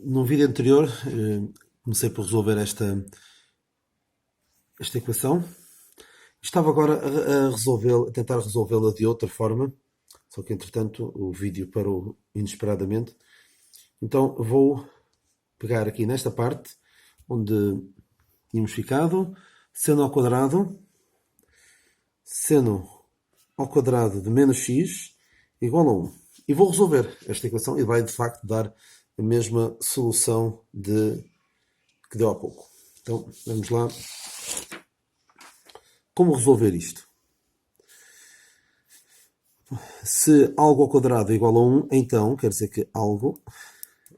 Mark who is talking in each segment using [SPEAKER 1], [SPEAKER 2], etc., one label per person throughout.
[SPEAKER 1] No vídeo anterior, comecei por resolver esta equação. Estava agora a tentar resolvê-la de outra forma, só que entretanto o vídeo parou inesperadamente. Então vou pegar aqui nesta parte onde tínhamos ficado, seno ao quadrado de menos x igual a 1. E vou resolver esta equação e vai de facto dar a mesma solução que deu há pouco. Então vamos lá. Como resolver isto? Se algo ao quadrado é igual a 1, então quer dizer que algo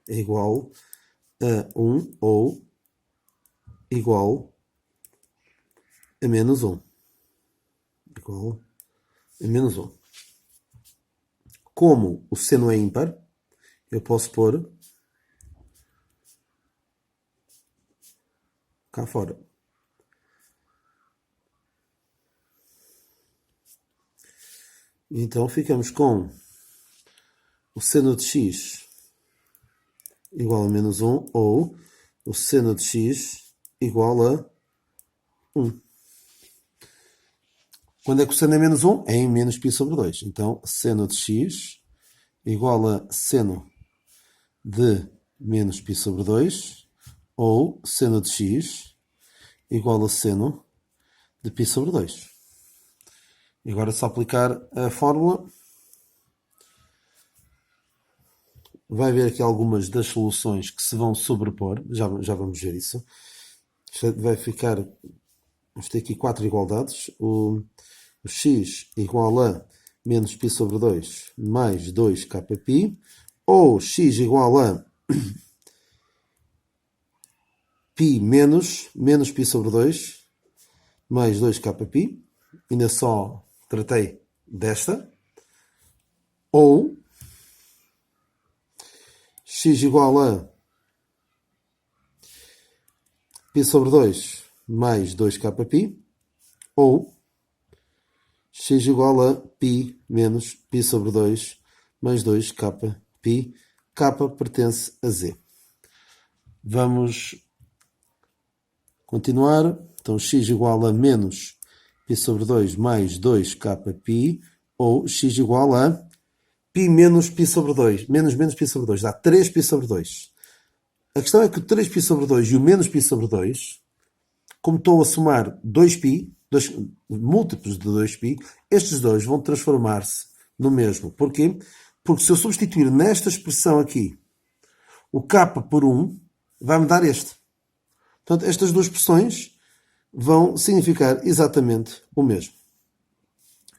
[SPEAKER 1] é igual a 1 ou igual a menos 1. Igual a menos 1. Como o seno é ímpar, eu posso pôr cá fora. Então ficamos com o seno de x igual a menos 1 ou o seno de x igual a 1. Quando é que o seno é menos 1? É em menos π sobre 2. Então, seno de x igual a seno de menos π sobre 2 ou seno de x igual a seno de π sobre 2. E agora, se aplicar a fórmula, vai haver aqui algumas das soluções que se vão sobrepor. Já vamos ver isso. Vai ficar... Vamos ter aqui 4 igualdades. O x igual a menos π sobre 2 mais 2kπ, ou x igual a π menos π sobre 2 mais 2kπ. Ainda só tratei desta. Ou x igual a π sobre 2 mais 2kπ, ou x igual a π menos π sobre 2 mais 2kπ. K pertence a z. Vamos continuar. Então, x igual a menos π sobre 2 mais 2kπ, ou x igual a π menos π sobre 2. Menos π sobre 2 dá 3π sobre 2. A questão é que o 3π sobre 2 e o menos π sobre 2, como estou a somar 2π, múltiplos de 2π, estes dois vão transformar-se no mesmo. Porquê? Porque se eu substituir nesta expressão aqui o k por 1, vai-me dar este. Portanto, estas duas expressões vão significar exatamente o mesmo.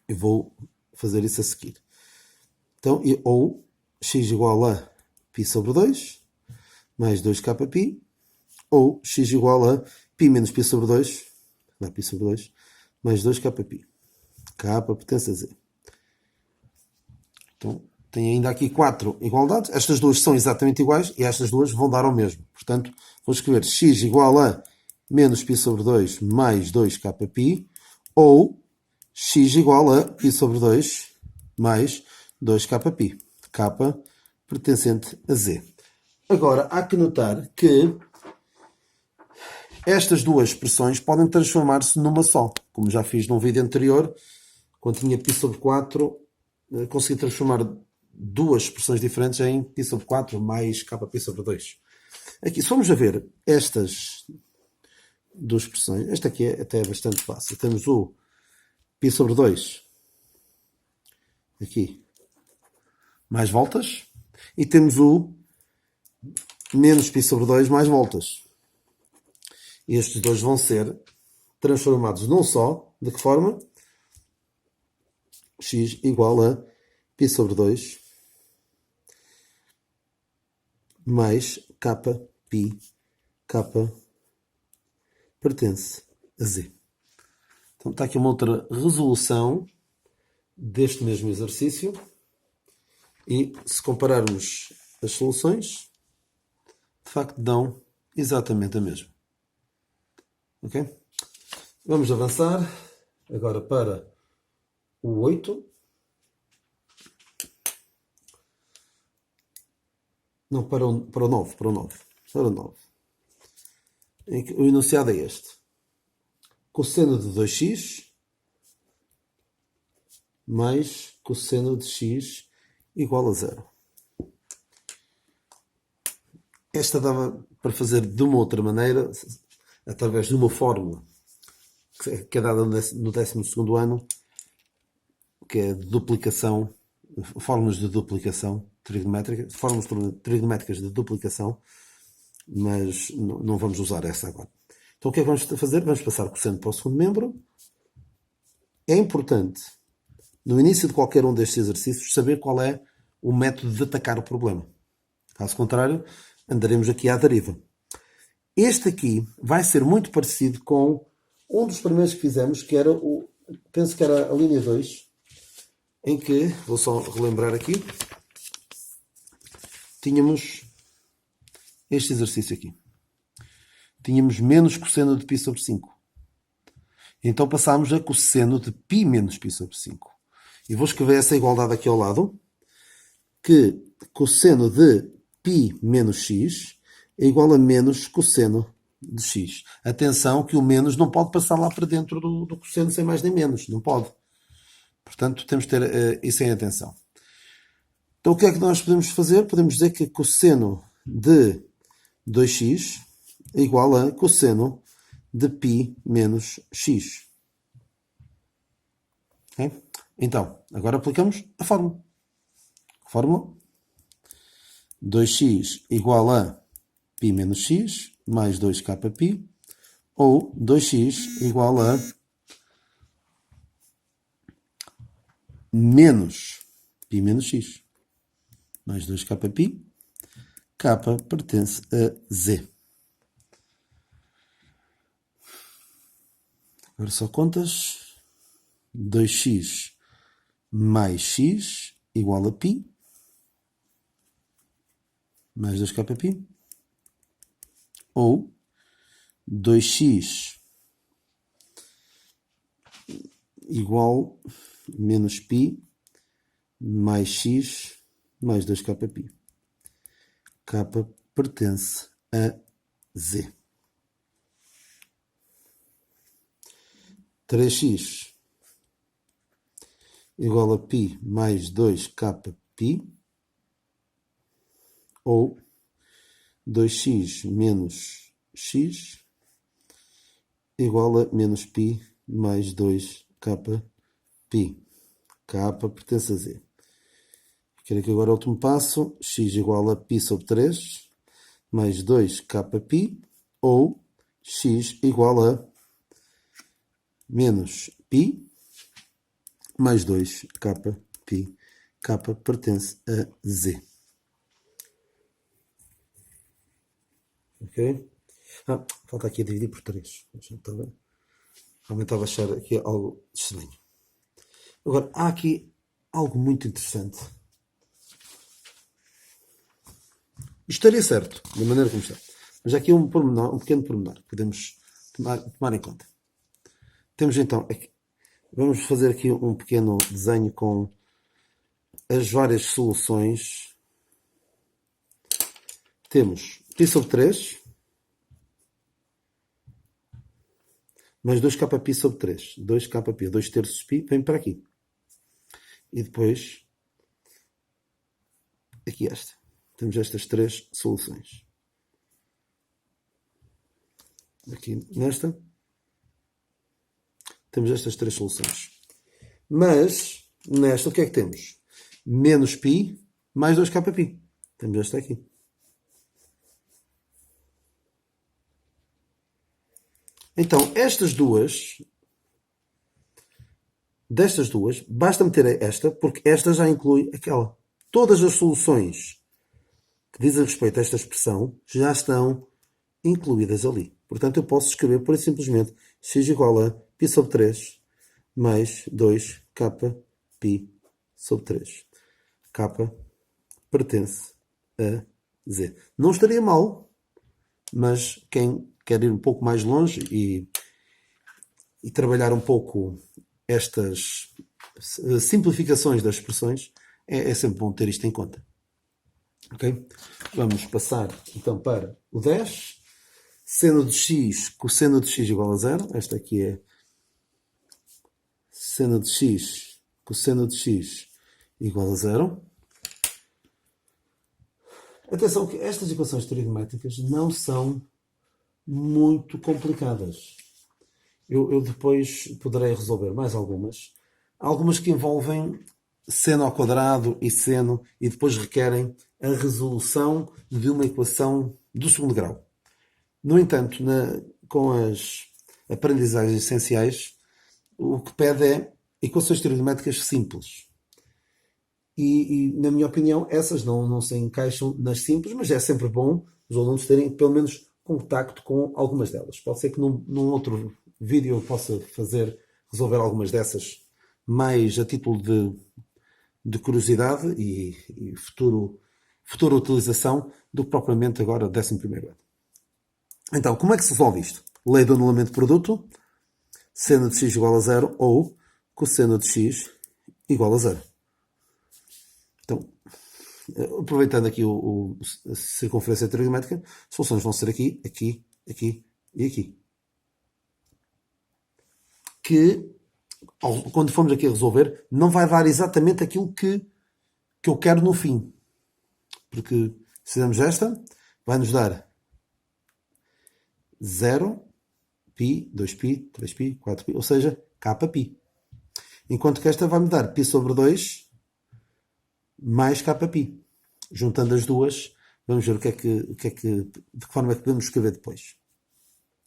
[SPEAKER 1] Eu vou fazer isso a seguir. Então, ou x igual a π sobre 2 mais 2kπ, ou x igual a π menos π sobre 2, não é π sobre 2, mais 2kπ. K pertence a z. Então, tem ainda aqui 4 igualdades. Estas duas são exatamente iguais e estas duas vão dar ao mesmo. Portanto, vou escrever x igual a menos π sobre 2 mais 2kπ, ou x igual a π sobre 2 mais 2kπ. K pertencente a z. Agora, há que notar que estas duas expressões podem transformar-se numa só. Como já fiz num vídeo anterior, quando tinha π sobre 4, consegui transformar duas expressões diferentes em π sobre 4 mais kπ sobre 2. Aqui, se formos a ver estas duas expressões, esta aqui é até bastante fácil. Temos o π sobre 2 aqui, mais voltas, e temos o menos π sobre 2 mais voltas. E estes dois vão ser transformados num só. De que forma? X igual a π sobre 2 mais kπ. K pertence a z. Então está aqui uma outra resolução deste mesmo exercício. E se compararmos as soluções, de facto dão exatamente a mesma. Ok? Vamos avançar agora para o 8. Não, para o 9, para o 9. Para o 9. O enunciado é este. Cosseno de 2x mais cosseno de x igual a 0. Esta dava para fazer de uma outra maneira, através de uma fórmula que é dada no 12º ano, que é de duplicação, fórmulas de duplicação trigonométrica, fórmulas trigonométricas de duplicação, mas não vamos usar essa agora. Então o que é que vamos fazer? Vamos passar o cosseno para o segundo membro. É importante, no início de qualquer um destes exercícios, saber qual é o método de atacar o problema. Caso contrário, andaremos aqui à deriva. Este aqui vai ser muito parecido com um dos primeiros que fizemos, que era penso que era a linha 2, em que, vou só relembrar aqui, tínhamos este exercício aqui. Tínhamos menos cosseno de π sobre 5. Então passámos a cosseno de π menos π sobre 5. E vou escrever essa igualdade aqui ao lado, que cosseno de π menos x é igual a menos cosseno de x. Atenção que o menos não pode passar lá para dentro do cosseno sem mais nem menos. Não pode. Portanto, temos que ter isso em atenção. Então, o que é que nós podemos fazer? Podemos dizer que cosseno de 2x é igual a cosseno de π menos x. Okay? Então, agora aplicamos a fórmula. Fórmula 2x igual a π menos x mais 2kπ, ou 2x igual a menos π menos x mais 2kπ. K pertence a z. Agora só contas. 2x mais x igual a π mais 2kπ, ou 2x igual a menos π mais x mais 2kπ. K pertence a z. 3x igual a π mais 2kπ, ou 2x menos x igual a menos π mais 2kπ. K pertence a z. Quero aqui agora o último passo. X igual a π sobre 3 mais 2kπ, ou x igual a menos π mais 2kπ. K pertence a z. Ok? Falta aqui a dividir por 3. Realmente estava a achar aqui algo estranho. Agora, há aqui algo muito interessante. Isto estaria certo, da maneira como está. Mas há aqui um pequeno pormenor que podemos tomar em conta. Temos então, vamos fazer aqui um pequeno desenho com as várias soluções. Temos π sobre 3 mais 2kπ sobre 3. 2kπ, 2 terços π, vem para aqui. E depois, aqui esta. Temos estas três soluções. Aqui nesta, temos estas três soluções. Mas, nesta, o que é que temos? Menos π mais 2kπ. Temos esta aqui. Então, destas duas, basta meter esta, porque esta já inclui aquela. Todas as soluções que dizem respeito a esta expressão já estão incluídas ali. Portanto, eu posso escrever, por simplesmente, x igual a π sobre 3 mais 2kπ sobre 3. K pertence a z. Não estaria mal, mas quem quer ir um pouco mais longe e trabalhar um pouco estas simplificações das expressões, é sempre bom ter isto em conta. Ok? Vamos passar então para o 10. Seno de x, cosseno de x igual a zero. Esta aqui é seno de x, cosseno de x igual a zero. Atenção que estas equações trigonométricas não são muito complicadas. Eu depois poderei resolver mais algumas. Algumas que envolvem seno ao quadrado e seno e depois requerem a resolução de uma equação do segundo grau. No entanto, com as aprendizagens essenciais, o que pede é equações trigonométricas simples. E, na minha opinião, essas não se encaixam nas simples, mas é sempre bom os alunos terem pelo menos contacto com algumas delas. Pode ser que num outro vídeo eu possa resolver algumas dessas mais a título de curiosidade e futura utilização do que propriamente agora 11º ano. Então, como é que se resolve isto? Lei do anulamento de produto, seno de x igual a zero ou cosseno de x igual a zero. Então, aproveitando aqui a circunferência trigonométrica, as soluções vão ser aqui, aqui, aqui e aqui. Que, quando formos aqui a resolver, não vai dar exatamente aquilo que eu quero no fim. Porque se fizermos esta, vai nos dar 0, π, 2π, 3π, 4π, ou seja, kπ. Enquanto que esta vai me dar π sobre 2 mais kπ. Juntando as duas, vamos ver de que forma é que podemos escrever depois.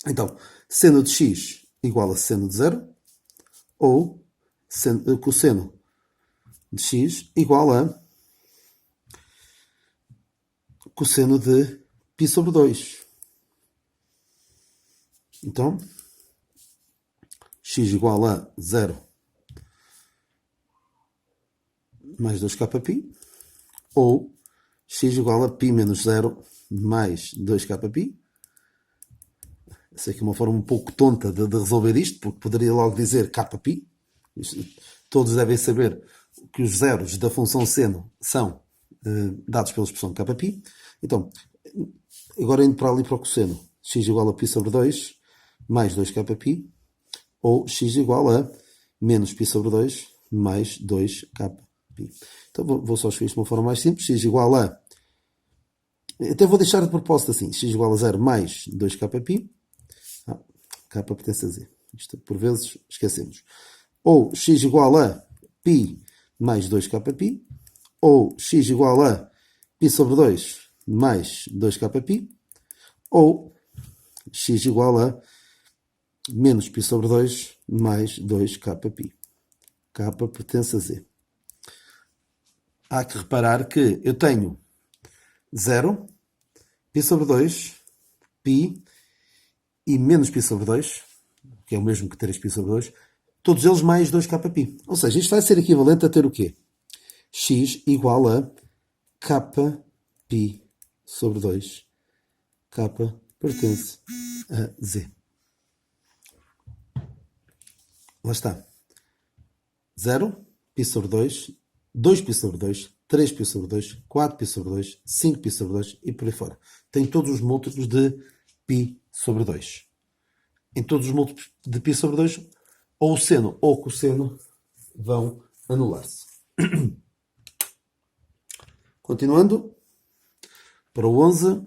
[SPEAKER 1] Então, seno de x igual a seno de 0, ou cosseno de x igual a cosseno de π sobre 2. Então, x igual a 0 mais 2kπ, ou x igual a π menos 0 mais 2kπ. Sei que é uma forma um pouco tonta de resolver isto, porque poderia logo dizer kπ. Todos devem saber que os zeros da função seno são dados pela expressão kπ. Então, agora indo para ali para o cosseno, x igual a π sobre 2 mais 2kπ, ou x igual a menos π sobre 2 mais 2kπ. Então vou só escrever isto de uma forma mais simples. X igual a... Até vou deixar de propósito assim. X igual a 0 mais 2kπ. K pertence a Z. Isto por vezes esquecemos. Ou x igual a π mais 2kπ. Ou x igual a π sobre 2 mais 2kπ. Ou x igual a menos π sobre 2 mais 2kπ. K pertence a Z. Há que reparar que eu tenho 0, π sobre 2, π e menos π sobre 2, que é o mesmo que 3π sobre 2, todos eles mais 2kπ. Ou seja, isto vai ser equivalente a ter o quê? X igual a kπ sobre 2. K pertence a Z. Lá está. 0, π sobre 2, 2π sobre 2, 3π sobre 2, 4π sobre 2, 5π sobre 2 e por aí fora. Tem todos os múltiplos de π sobre 2. Em todos os múltiplos de π sobre 2, ou o seno ou o cosseno vão anular-se. Continuando, para o 11.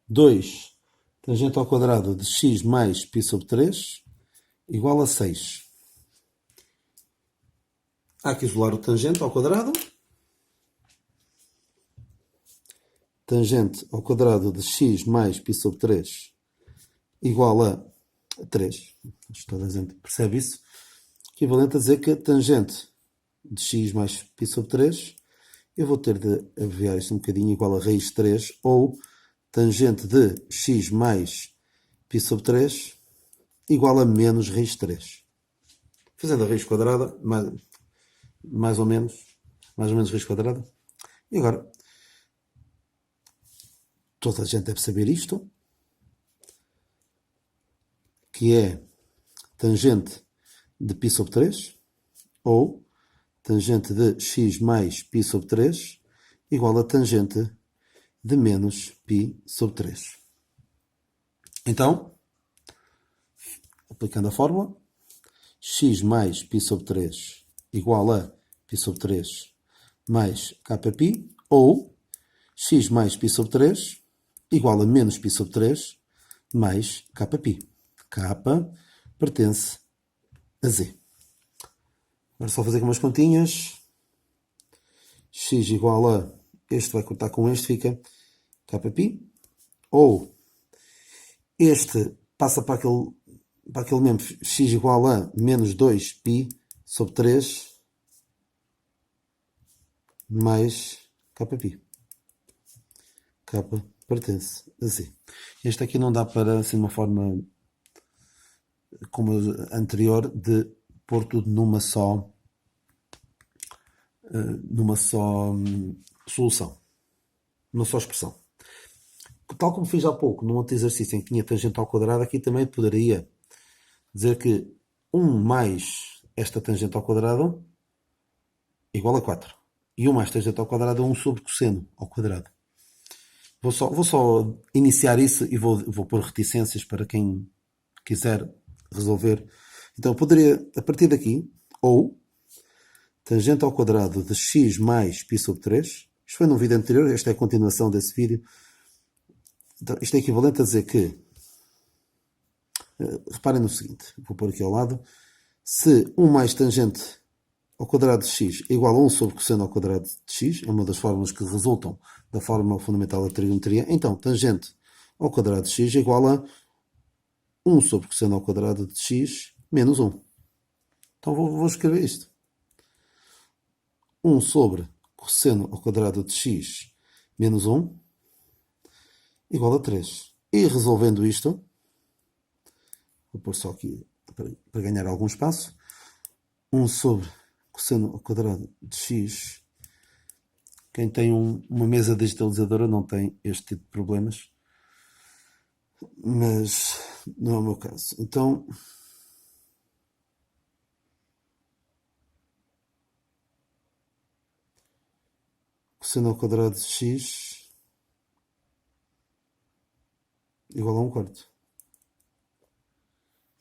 [SPEAKER 1] Dois tangente ao quadrado de x mais π sobre 3 igual a 6. Há que isolar o tangente ao quadrado. Tangente ao quadrado de x mais π sobre 3 igual a 3. Acho que toda a gente percebe isso. Equivalente a dizer que tangente de x mais π sobre 3, eu vou ter de abreviar isto um bocadinho, igual a raiz de 3, ou tangente de x mais π sobre 3 igual a menos raiz de 3. Fazendo a raiz quadrada, mais ou menos raiz quadrada. E agora, toda a gente deve saber isto, que é tangente de π sobre 3 ou tangente de x mais π sobre 3 igual a tangente de menos π sobre 3. Então, aplicando a fórmula, x mais π sobre 3 igual a π sobre 3 mais kπ, ou x mais π sobre 3 igual a menos π sobre 3 mais kπ. K pertence a Z. Agora só fazer aqui umas continhas. X igual a, este vai cortar com este, fica kπ, ou este passa para aquele mesmo, x igual a menos 2π sobre 3 mais kπ. K pertence a Z. Este aqui não dá para, assim, de uma forma como a anterior, de pôr tudo numa só solução, numa só expressão. Tal como fiz há pouco, num outro exercício em que tinha tangente ao quadrado, aqui também poderia dizer que 1 mais esta tangente ao quadrado igual a 4. E 1 mais tangente ao quadrado é 1 sobre cosseno ao quadrado. Vou só iniciar isso e vou pôr reticências para quem quiser resolver. Então, poderia, a partir daqui, ou tangente ao quadrado de x mais π sobre 3. Isto foi num vídeo anterior, esta é a continuação desse vídeo. Então, isto é equivalente a dizer que, reparem no seguinte, vou pôr aqui ao lado, se 1 mais tangente ao quadrado de x é igual a 1 sobre cosseno ao quadrado de x, é uma das fórmulas que resultam da fórmula fundamental da trigonometria, então tangente ao quadrado de x é igual a 1 sobre cosseno ao quadrado de x menos 1. Então vou escrever isto. 1 sobre cosseno ao quadrado de x menos 1 igual a 3. E resolvendo isto, vou pôr só aqui para ganhar algum espaço, 1 sobre cosseno ao quadrado de x. Quem tem uma mesa digitalizadora não tem este tipo de problemas, mas não é o meu caso. Então, cosseno ao quadrado de x igual a 1/4.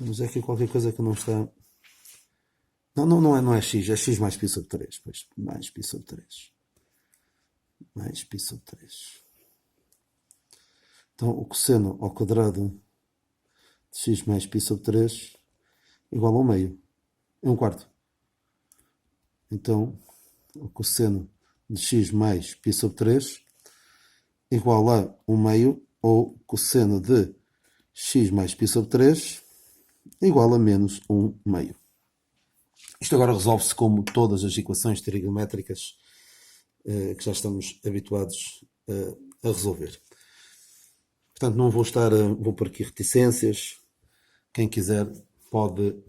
[SPEAKER 1] Mas é aqui qualquer coisa que não está... Não é x, é x mais π sobre 3. Pois, mais π sobre 3. Mais π sobre 3. Então, o cosseno ao quadrado de x mais π sobre 3 igual a 1 meio. É 1/4. Então, o cosseno de x mais π sobre 3 igual a 1 meio, ou cosseno de x mais π sobre 3 igual a menos 1 meio. Isto agora resolve-se como todas as equações trigonométricas que já estamos habituados a resolver. Portanto, não vou pôr aqui reticências. Quem quiser pode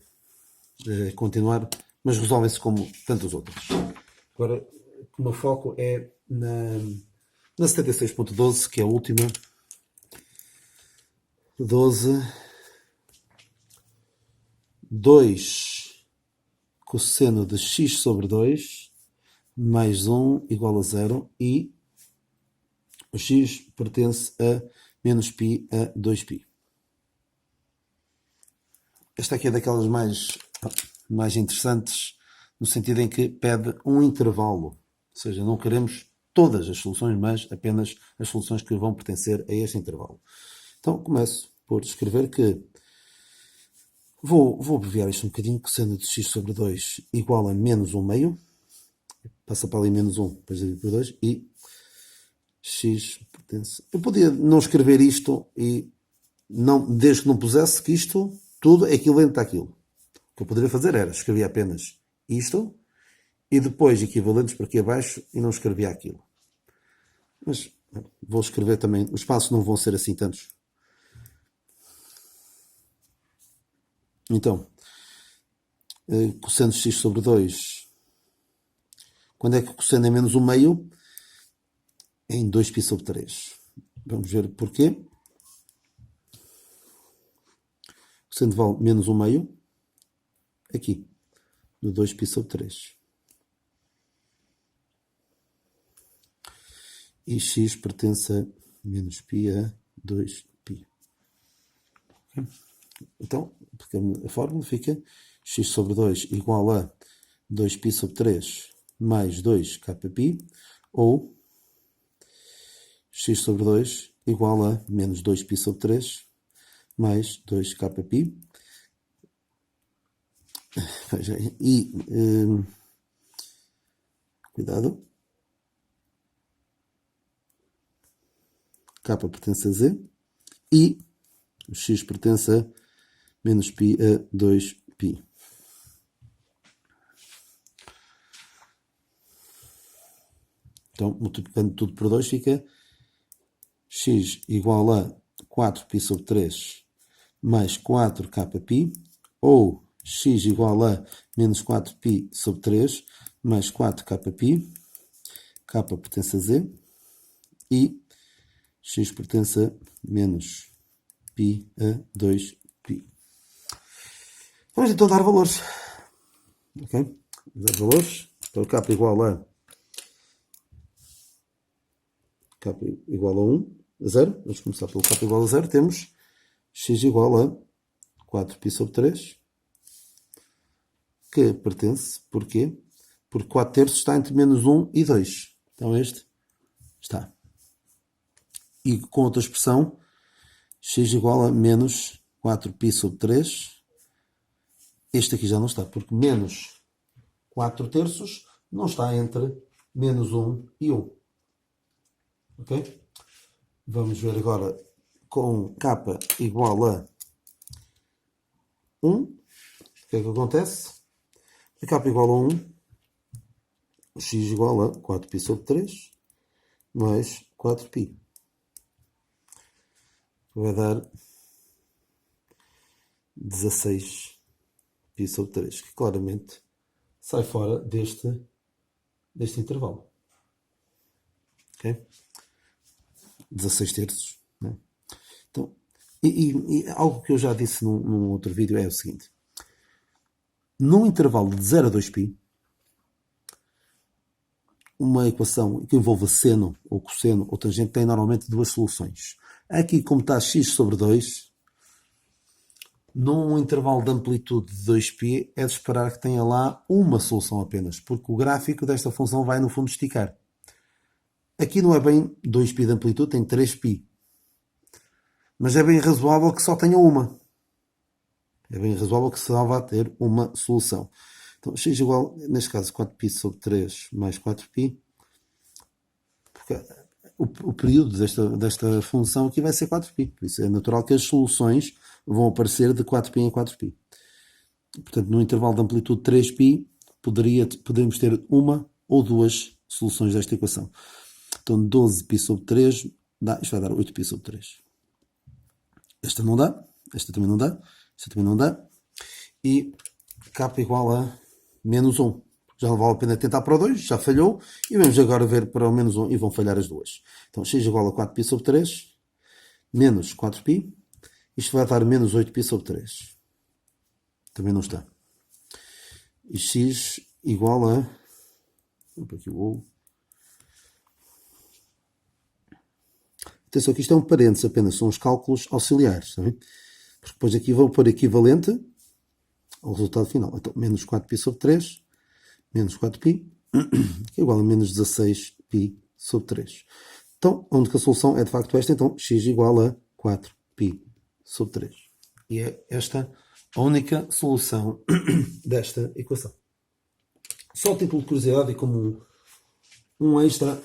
[SPEAKER 1] continuar, mas resolvem-se como tantos outros. Agora, o meu foco é na 76.12, que é a última. 12, 2 cosseno de x sobre 2 mais 1 igual a 0, e o x pertence a menos π a 2π. Esta aqui é daquelas mais interessantes, no sentido em que pede um intervalo. Ou seja, não queremos todas as soluções, mas apenas as soluções que vão pertencer a este intervalo. Então, começo por escrever que vou abreviar isto um bocadinho. Cosseno de x sobre 2 igual a menos 1 meio. Passa para ali menos 1, depois dividido por 2, e x pertence... Eu podia não escrever isto, e desde que não pusesse que isto tudo é equivalente àquilo. O que eu poderia fazer era escrever apenas isto, e depois equivalentes para aqui abaixo, e não escrevia aquilo. Mas vou escrever também, os passos não vão ser assim tantos. Então, cosseno de x sobre 2, quando é que o cosseno é menos 1 meio? É em 2π sobre 3. Vamos ver porquê. O cosseno vale menos 1 meio. Aqui. do 2π sobre 3. E x pertence a menos π a 2π. Okay? Então, a fórmula fica x sobre 2 igual a 2π sobre 3 mais 2kπ, ou x sobre 2 igual a menos 2π sobre 3 mais 2kπ. E, cuidado, k pertence a z e o x pertence a menos π a 2π. Então, multiplicando tudo por 2, fica x igual a 4π sobre 3 mais 4kπ, ou x igual a menos 4π sobre 3 mais 4kπ, k pertence a z, e x pertence a menos π a 2π. Vamos então dar valores. Ok? Dar valores. Então, k igual a 1, a 0. Vamos começar pelo k igual a 0. Temos x igual a 4π sobre 3, que pertence, porquê? Porque 4 terços está entre menos 1 e 2. Então este está. E com outra expressão, x igual a menos 4π sobre 3. Este aqui já não está, porque menos 4 terços não está entre menos 1 e 1. Ok? Vamos ver agora com k igual a 1. O que é que acontece? A k igual a 1, x igual a 4π sobre 3 mais 4π. Vai dar 16π sobre 3, que claramente sai fora deste intervalo. Ok? 16 terços. Né? Então, e algo que eu já disse num outro vídeo é o seguinte. Num intervalo de 0 a 2π, uma equação que envolva seno, ou cosseno, ou tangente, tem normalmente duas soluções. Aqui, como está x sobre 2, num intervalo de amplitude de 2π, é de esperar que tenha lá uma solução apenas, porque o gráfico desta função vai, no fundo, esticar. Aqui não é bem 2π de amplitude, tem 3π. Mas é bem razoável que só tenha uma. É bem razoável que só vá ter uma solução. Então, x igual, neste caso, 4π sobre 3 mais 4π. Porque o período desta função aqui vai ser 4π. Por isso é natural que as soluções vão aparecer de 4π em 4π. Portanto, no intervalo de amplitude 3π, poderíamos ter uma ou duas soluções desta equação. Então, 12π sobre 3, isto vai dar 8π sobre 3. Esta não dá, esta também não dá, esta também não dá. E k igual a menos 1. Já não vale a pena tentar para o 2, já falhou. E vamos agora ver para o menos 1 e vão falhar as duas. Então, x igual a 4π sobre 3, menos 4π. Isto vai dar menos 8π sobre 3. Também não está. E x igual a... Aqui o... Atenção que isto é um parênteses apenas, são os cálculos auxiliares. Tá bem? Porque depois aqui vou pôr equivalente ao resultado final. Então, menos 4π sobre 3, menos 4π, que é igual a menos 16π sobre 3. Então, a única solução é de facto esta. Então, x igual a 4π sobre 3. E é esta a única solução desta equação. Só a título de curiosidade e como um extra,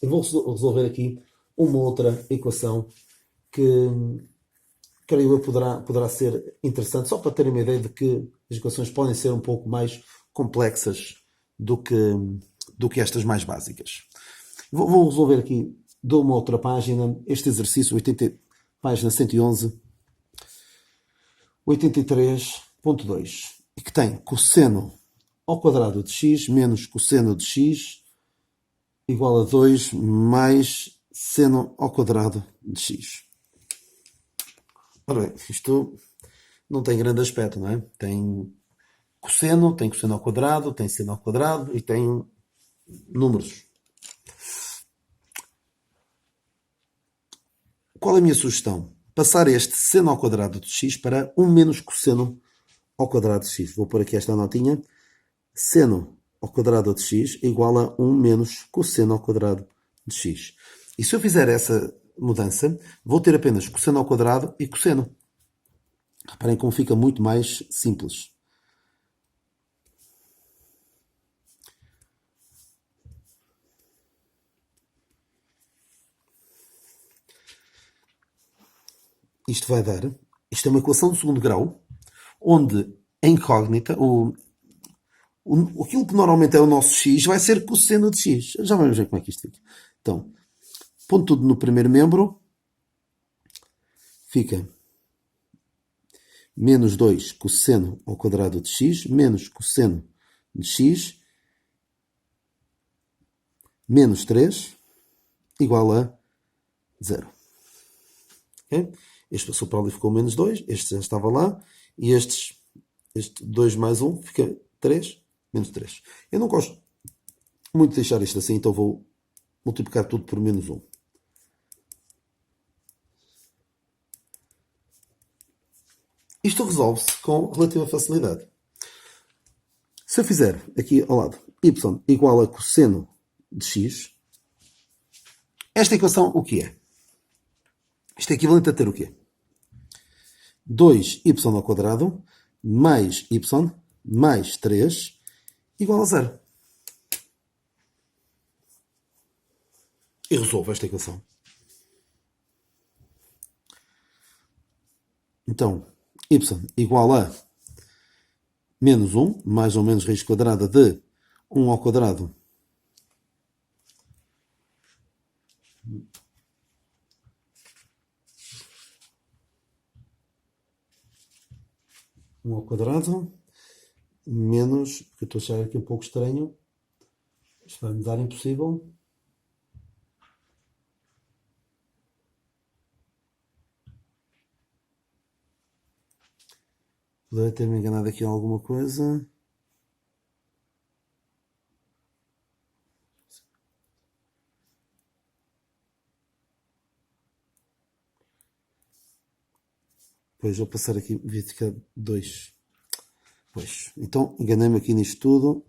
[SPEAKER 1] eu vou resolver aqui uma outra equação que creio eu poderá ser interessante, só para terem uma ideia de que as equações podem ser um pouco mais complexas do que estas mais básicas. Vou resolver aqui de uma outra página este exercício, página 111, 83.2, e que tem cosseno ao quadrado de x menos cosseno de x igual a 2 mais seno ao quadrado de x. Ora bem, isto não tem grande aspecto, não é? Tem tem cosseno ao quadrado, tem seno ao quadrado e tem números. Qual é a minha sugestão? Passar este seno ao quadrado de x para 1 menos cosseno ao quadrado de x. Vou pôr aqui esta notinha. Seno ao quadrado de x é igual a 1 menos cosseno ao quadrado de x. E se eu fizer essa mudança, vou ter apenas cosseno ao quadrado e cosseno. Reparem como fica muito mais simples. Isto vai dar... Isto é uma equação de segundo grau, onde a incógnita, aquilo que normalmente é o nosso x, vai ser cosseno de x. Já vamos ver como é que isto fica. Então, pondo tudo no primeiro membro, fica menos 2 cosseno ao quadrado de x, menos cosseno de x, menos 3, igual a 0. Okay? Este passou para ali e ficou menos 2, este já estava lá, e este 2 mais 1 fica 3, menos 3. Eu não gosto muito de deixar isto assim, então vou multiplicar tudo por menos 1. Isto resolve-se com relativa facilidade. Se eu fizer aqui ao lado y igual a cosseno de x, esta equação o que é? Isto é equivalente a ter o quê? 2y ao quadrado mais y mais 3 igual a 0. E resolvo esta equação. Então, y igual a menos 1, mais ou menos raiz quadrada de 1 ao quadrado menos, porque eu estou a achar aqui um pouco estranho, isto vai me dar impossível. Poderia ter-me enganado aqui em alguma coisa. Depois vou passar aqui, devia ficar 2. Pois, então enganei-me aqui nisto tudo.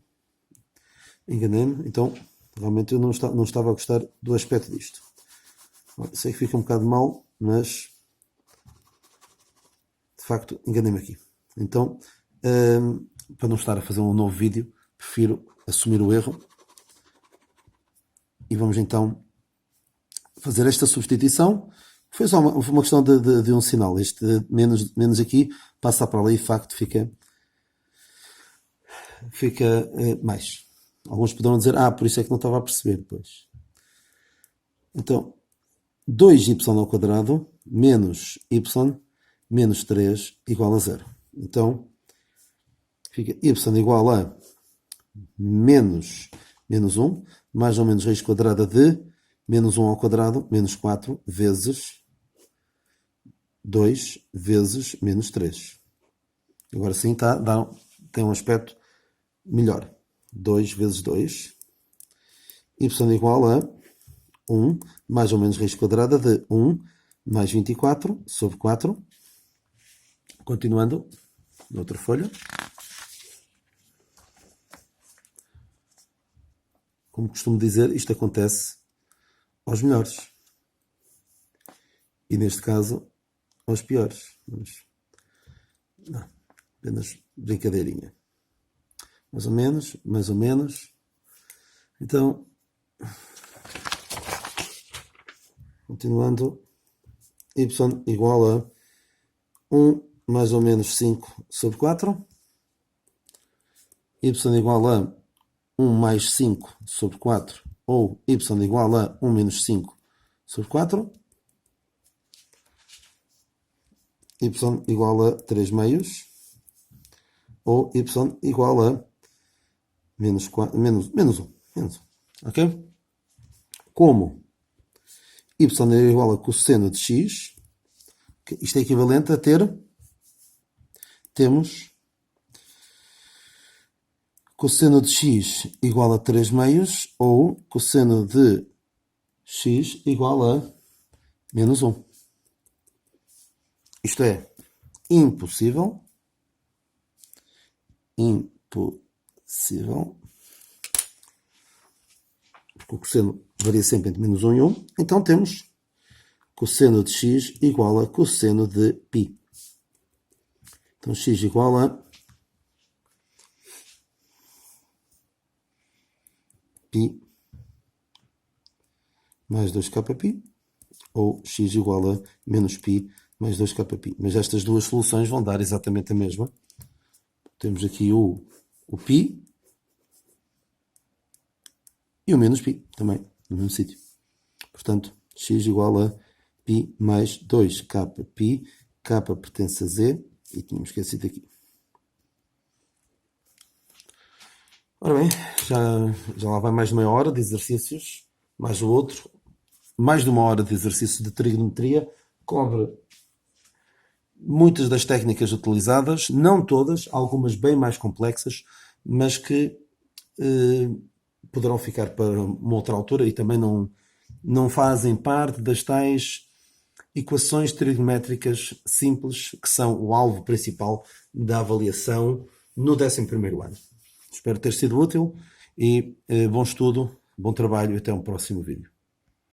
[SPEAKER 1] Enganei-me, então realmente eu não estava a gostar do aspecto disto. Sei que fica um bocado mal, mas de facto enganei-me aqui. Então, para não estar a fazer um novo vídeo, prefiro assumir o erro. E vamos então fazer esta substituição. Foi só uma questão de um sinal. Este menos aqui passa para ali e de facto fica mais. Alguns poderão dizer, por isso é que não estava a perceber. Pois. Então, 2y ao quadrado menos y menos 3 igual a 0. Então, fica y igual a menos 1, mais ou menos raiz quadrada de menos 1 ao quadrado, menos 4, vezes 2, vezes menos 3. Agora sim tem um aspecto melhor. 2 vezes 2. Y igual a 1, mais ou menos raiz quadrada de 1, mais 24, sobre 4. Continuando, noutra folha. Como costumo dizer, isto acontece aos melhores. E neste caso, aos piores. Mas, não, apenas brincadeirinha. Mais ou menos, mais ou menos. Então, continuando, y igual a 1 mais ou menos 5 sobre 4. Y igual a 1 mais 5 sobre 4. Ou y igual a 1 menos 5 sobre 4. Y igual a 3 meios. Ou y igual a menos 1. Ok? Como y é igual a cosseno de x, isto é equivalente a temos cosseno de x igual a 3 meios ou cosseno de x igual a menos 1. Isto é impossível. Impossível. Porque o cosseno varia sempre entre menos 1 e 1. Então temos cosseno de x igual a cosseno de π. Então x igual a π mais 2kπ, ou x igual a menos π mais 2kπ. Mas estas duas soluções vão dar exatamente a mesma. Temos aqui o π e o menos π, também, no mesmo sítio. Portanto, x igual a π mais 2kπ, k pertence a z, e tínhamos esquecido aqui. Ora bem, já lá vai mais de meia hora de exercícios, mais o outro, mais de uma hora de exercício de trigonometria, cobre muitas das técnicas utilizadas, não todas, algumas bem mais complexas, mas que poderão ficar para uma outra altura e também não fazem parte das tais equações trigonométricas simples que são o alvo principal da avaliação no 11º ano. Espero ter sido útil e bom estudo, bom trabalho e até um próximo vídeo.